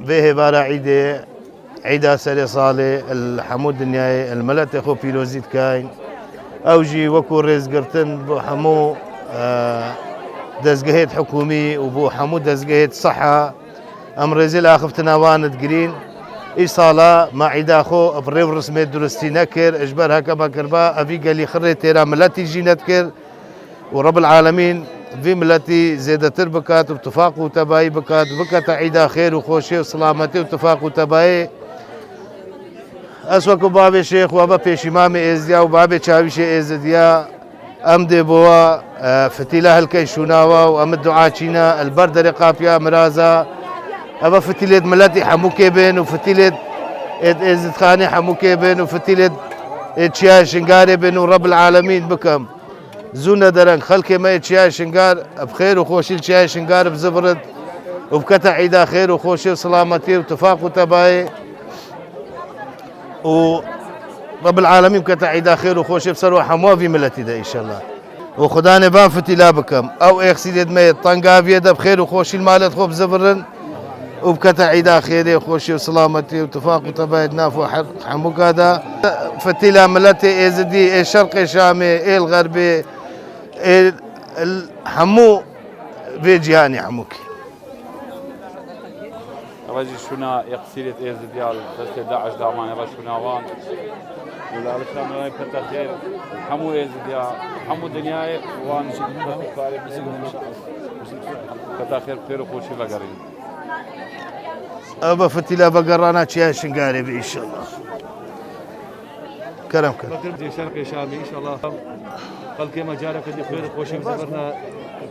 فيه بارا عيدا سري صالي الحمود الدنياي الملت اخو بيلوزيت كاين اوجي وكو ريز قرتن بو حمو دزقهيت حكومي وبو حمو دزقهيت صحة امريزي اخفتنا واند قرين إيصالا ما عيدا خو بريو رسمي درستي نكر اجبرها كما كربا افي قالي خري تيرا ملتي جي نتكر ورب العالمين في ملتي زيادة بكات واتفاق وتباي بكات بكات عيدا خير وخوشي وسلامتي واتفاق وتباي اسوكو بابي شيخ وابا بيش امامي ازديا وبابي تشاويشي ازديا ام دي بوا فتيله الكيشوناوا وام الدعاء البرد رقافيا مرازا ابا فتيلة ملتي حموكي بين وفتيلة ازد خاني حموكي بين وفتيلة اتشيا شنقاري بين ورب العالمين بكم زونا درن خلكي ما اتشيا شنقار بخير وخوشي اتشيا شنقار بزبرد وبكتا عيدا خير وخوشي وسلامتي واتفاق وتباي ورب العالمين بكتا عيدا خير وخوشي بسروة حموا في ملتي دا ان شاء الله وخداني بان فتيلا بكم او اخسي ميت طنقا بيدا بخير وخوشي المالت خوب زبرن وبكتا عيدا خيري وخوشي وسلامتي واتفاق وتبايد نافو حموك هذا فتيلا ملتي ازدي الشرقي شامي الغربي الحمو في جهاني حموكي رجي شنا يقصيرة ديال بس 11 دامان رجي شنا وان ولا علشان راي كتر خير حمو ديال حمو دنياي وان كاري كتر خير وخوشي بقرين ابا فتيلا بقرانا تشيا شنقاري ان شاء الله كرم بكر شرقي شامي ان شاء الله قال كما جارك اللي خير خوشي مسافرنا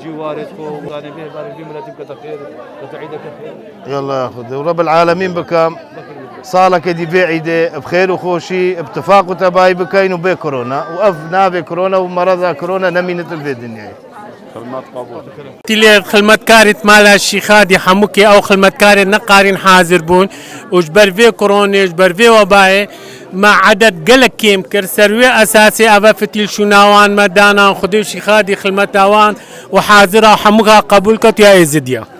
جوارتكم وغاني به بارك بهم لا تبقى خير وتعيدك خير يلا ياخذ ورب العالمين بكم صالك دي بعيده بخير وخوشي باتفاق وتباي بكاين وبي كورونا واف نافي كورونا ومرض كورونا نمينة الدنيا خدمات قبول تلي خدمت كارت مالا الشيخادي حموكي او خدمت كارت نقارين حاضر بون وجبر في كورونا وجبر في وباي مع عدد قلق كيم كر سروي اساسي ابا فتيل شناوان مدانا خدو شيخادي خدمت اوان وحاضره حموكا قبول كت يا ازديا